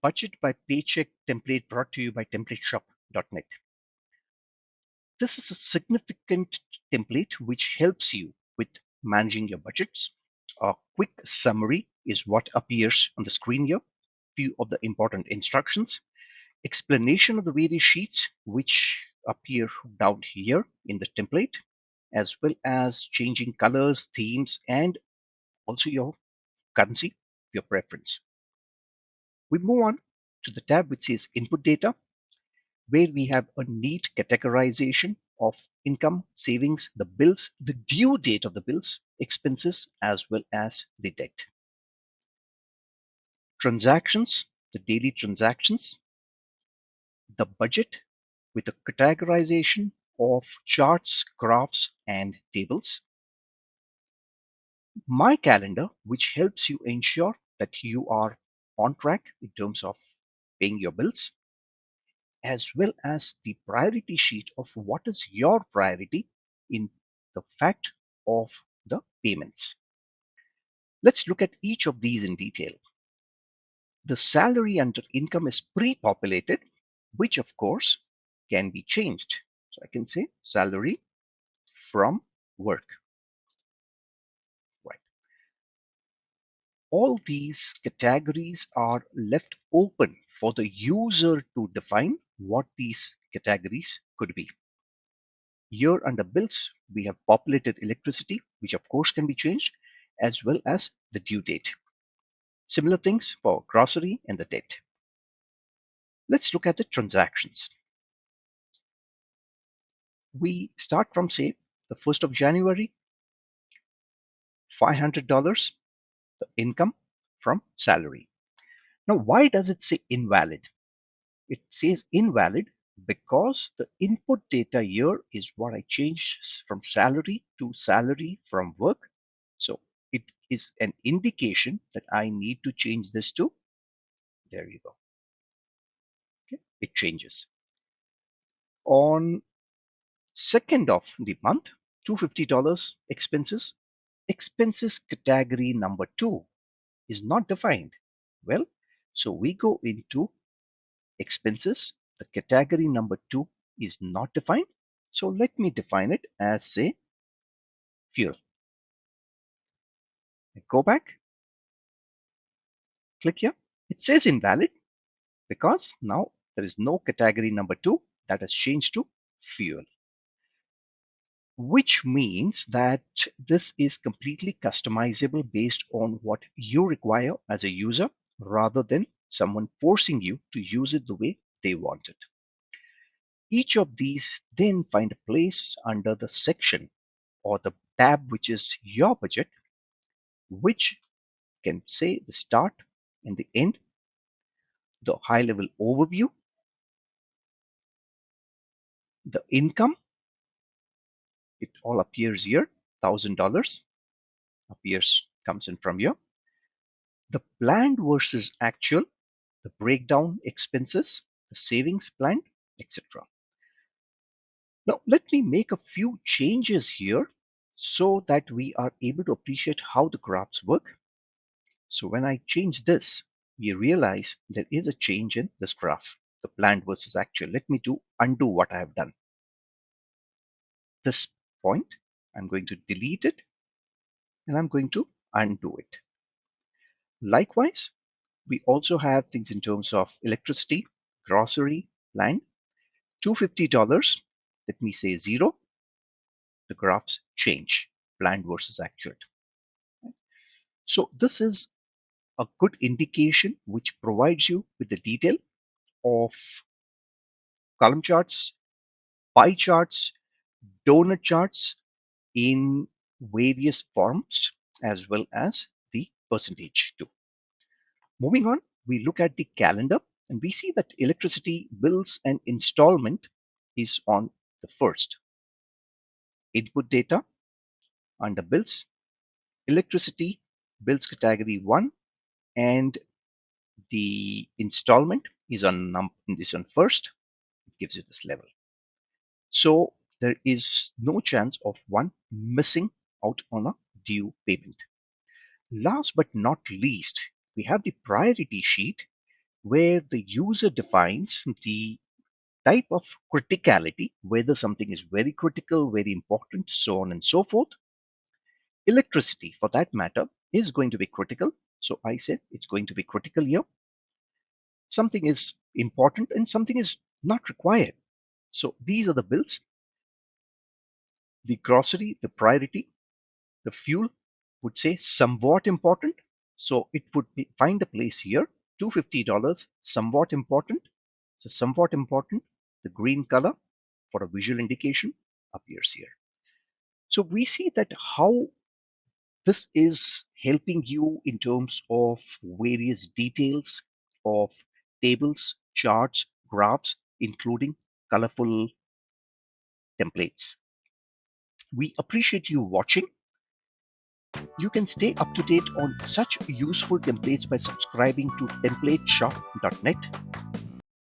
Budget by Paycheck template brought to you by TemplateShop.net. This is a significant template which helps you with managing your budgets. A quick summary is what appears on the screen here. Few of the important instructions. Explanation of the various sheets which appear down here in the template, as well as changing colors, themes, and also your currency, your preference. We move on to the tab which says Input Data, where we have a neat categorization of income, savings, the bills, the due date of the bills, expenses, as well as the debt. Transactions, the daily transactions, the budget with a categorization of charts, graphs, and tables. My calendar, which helps you ensure that you are on track in terms of paying your bills, as well as the priority sheet of what is your priority in the fact of the payments. Let's look at each of these in detail. The salary under income is pre-populated, which of course can be changed. So I can say salary from work. Right. All these categories are left open for the user to define what these categories could be. Here under bills, we have populated electricity, which of course can be changed, as well as the due date. Similar things for grocery and the debt. Let's look at the transactions. We start from, say, the 1st of January, $500, the income from salary. Now, why does it say invalid? It says invalid because the input data here is what I changed from salary to salary from work. So it is an indication that I need to change this to, there you go. Okay, it changes. On 2nd of the month, $250 expenses. Expenses category number 2 is not defined. Well, so we go into expenses. The category number 2 is not defined. So let me define it as, say, fuel. I go back, click here. It says invalid because now there is no category number 2 that has changed to fuel, which means that this is completely customizable based on what you require as a user rather than someone forcing you to use it the way they want it. Each of these then find a place under the section or the tab which is your budget, which can say the start and the end, the high level overview, the income, it all appears here, $1,000 appears, comes in from here, the planned versus actual, the breakdown expenses, the savings plan, etc. Now let me make a few changes here so that we are able to appreciate how the graphs work. So when I change this, we realize there is a change in this graph, the planned versus actual. Let me undo what I have done. This point, I'm going to delete it and I'm going to undo it. Likewise, we also have things in terms of electricity, grocery, land, $250. Let me say 0. The graphs change, planned versus actual. So this is a good indication which provides you with the detail of column charts, pie charts, donut charts in various forms, as well as the percentage too. Moving on, we look at the calendar and we see that electricity bills and installment is on the 1st. Input data under bills, electricity bills category 1, and the installment is on 1st. It gives you this level. So there is no chance of one missing out on a due payment. Last but not least, we have the priority sheet where the user defines the type of criticality, whether something is very critical, very important, so on and so forth. Electricity, for that matter, is going to be critical. So I said it's going to be critical here. Something is important and something is not required. So these are the bills. The grocery, the priority, the fuel would say somewhat important. So it would find a place here. $250, somewhat important. So somewhat important, the green color for a visual indication appears here. So we see that how this is helping you in terms of various details of tables, charts, graphs, including colorful templates. We appreciate you watching. You can stay up to date on such useful templates by subscribing to templateshop.net.